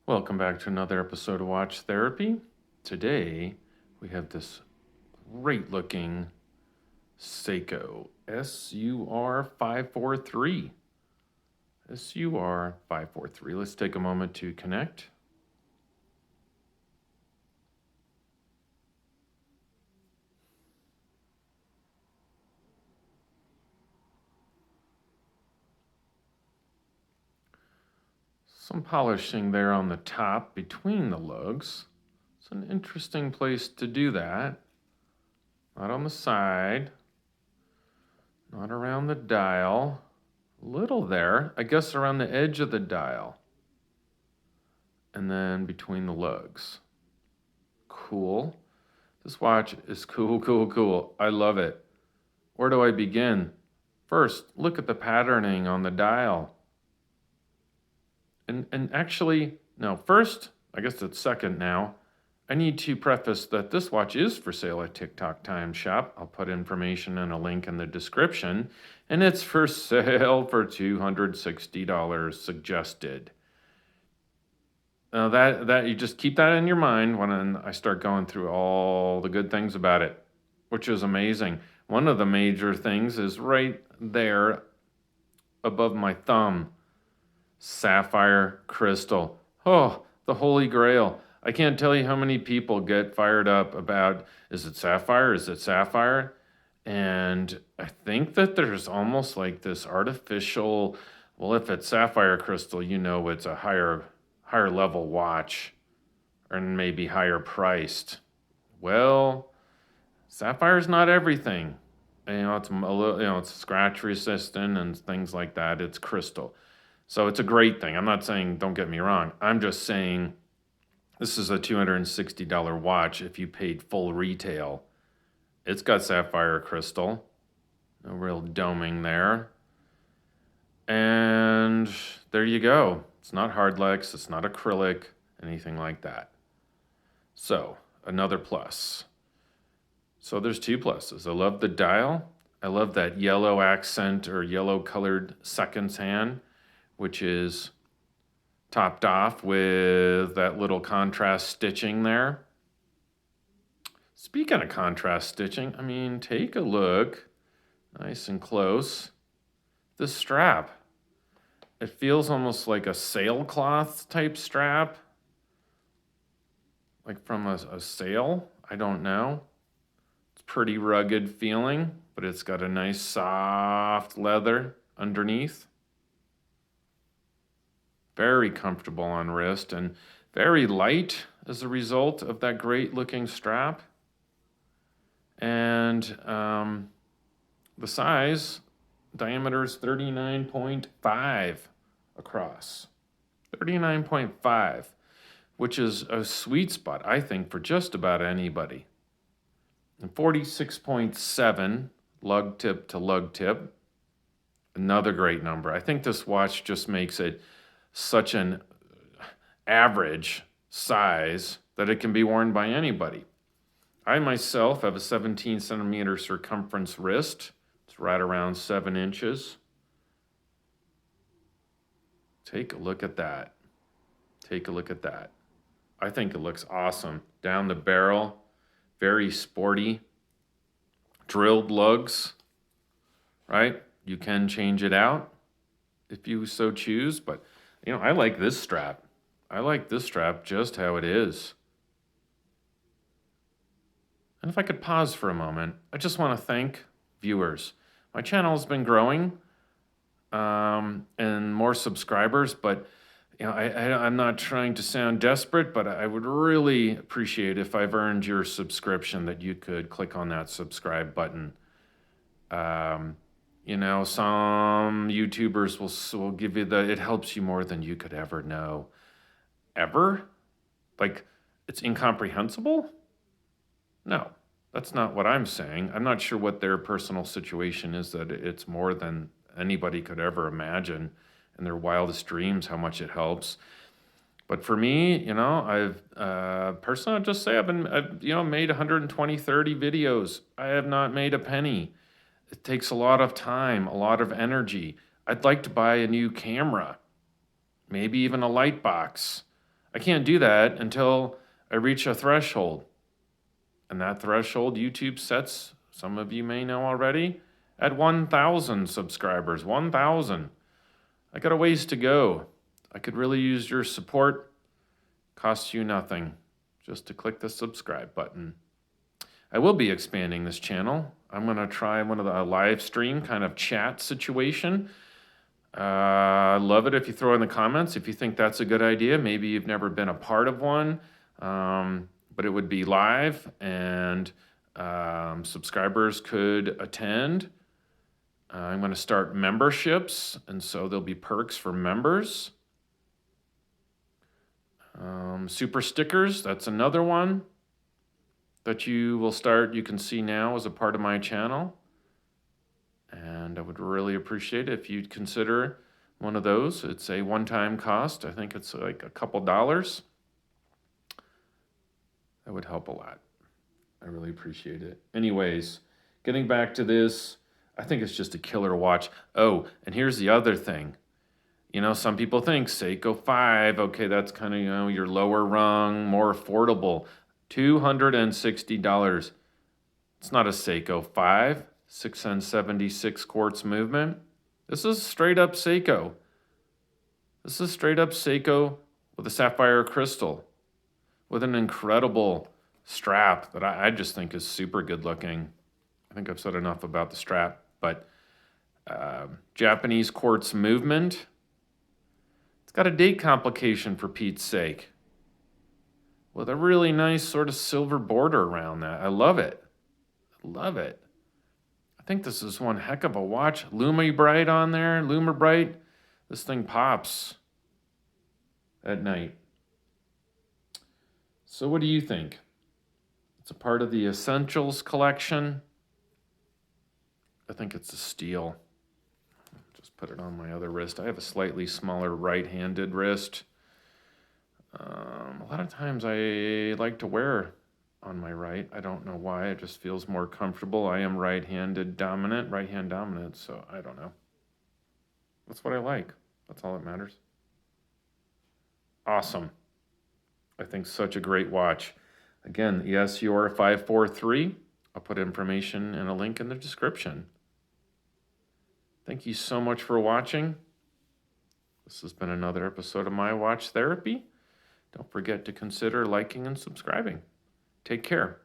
Welcome back to another episode of Watch Therapy. Today we have this great looking Seiko SUR543. SUR543. Let's take a moment to connect. Some polishing there on the top between the lugs. It's an interesting place to do that. Not on the side, not around the dial. A little there, I guess around the edge of the dial. And then between the lugs. Cool. This watch is cool. I love it. Where do I begin? First, look at the patterning on the dial. And actually, no, first, I guess it's second now, I need to preface that this watch is for sale at Tick Tock Shop. I'll put information and a link in the description, and it's for sale for $260 suggested. That you just keep that in your mind when I start going through all the good things about it, which is amazing. One of the major things is right there above my thumb. Sapphire crystal. Oh, the holy grail. I can't tell you how many people get fired up about, is it sapphire? Is it sapphire? And I think that there's almost like this artificial, well, if it's sapphire crystal, you know it's a higher level watch and maybe higher priced. Well, sapphire's not everything. It's a little, it's scratch resistant and things like that. It's crystal. So it's a great thing. I'm not saying, don't get me wrong. I'm just saying this is a $260 watch if you paid full retail. It's got sapphire crystal. No real doming there. And there you go. It's not hardlex. It's not acrylic, anything like that. So another plus. So there's two pluses. I love the dial. I love that yellow accent or yellow colored seconds hand, which is topped off with that little contrast stitching there. Speaking of contrast stitching, I mean, take a look, nice and close. This strap, it feels almost like a sailcloth type strap, like from a sail. I don't know. It's pretty rugged feeling, but it's got a nice soft leather underneath. Very comfortable on wrist and very light as a result of that great looking strap. And the size, diameter is 39.5 across. 39.5, which is a sweet spot, I think, for just about anybody. And 46.7 lug tip to lug tip. Another great number. I think this watch just makes it such an average size that it can be worn by anybody. I myself have a 17 centimeter circumference wrist. It's right around 7 inches. Take a look at that. Take a look at that. I think it looks awesome. Down the barrel, very sporty. Drilled lugs, right? You can change it out if you so choose, but I like this strap. I like this strap just how it is. And if I could pause for a moment, I just want to thank viewers. My channel has been growing and more subscribers, but I'm not trying to sound desperate, but I would really appreciate if I've earned your subscription that you could click on that subscribe button. Some YouTubers will give you it helps you more than you could ever know. Ever? Like, it's incomprehensible? No, that's not what I'm saying. I'm not sure what their personal situation is, that it's more than anybody could ever imagine in their wildest dreams, how much it helps. But for me, I've personally, I'll just say I've made 120, 30 videos. I have not made a penny. It takes a lot of time, a lot of energy. I'd like to buy a new camera, maybe even a light box. I can't do that until I reach a threshold. And that threshold YouTube sets, some of you may know already, at 1,000 subscribers. 1,000. I got a ways to go. I could really use your support. Costs you nothing just to click the subscribe button. I will be expanding this channel. I'm going to try one of the live stream kind of chat situation. I love it if you throw in the comments if you think that's a good idea. Maybe you've never been a part of one, but it would be live and subscribers could attend. I'm going to start memberships, and so there'll be perks for members. Super stickers, that's another one that you will start, you can see now as a part of my channel. And I would really appreciate it if you'd consider one of those. It's a one-time cost. I think it's like a couple dollars. That would help a lot. I really appreciate it. Anyways, getting back to this, I think it's just a killer watch. Oh, and here's the other thing. You know, some people think Seiko 5, okay, that's kind of, you know, your lower rung, more affordable. $260. It's not a Seiko 5, 676 quartz movement. This is straight up Seiko. This is straight up Seiko with a sapphire crystal, with an incredible strap that I just think is super good looking. I think I've said enough about the strap, but Japanese quartz movement. It's got a date complication for Pete's sake, with a really nice sort of silver border around that. I love it. I love it. I think this is one heck of a watch. Lumibright on there, Lumibright. This thing pops at night. So what do you think? It's a part of the Essentials collection. I think it's a steal. Just put it on my other wrist. I have a slightly smaller right-handed wrist. A lot of times I like to wear on my right. I don't know why. It just feels more comfortable. I am right-hand dominant, so I don't know. That's what I like. That's all that matters. Awesome. I think such a great watch. Again, the SUR543. I'll put information and a link in the description. Thank you so much for watching. This has been another episode of My Watch Therapy. Don't forget to consider liking and subscribing. Take care.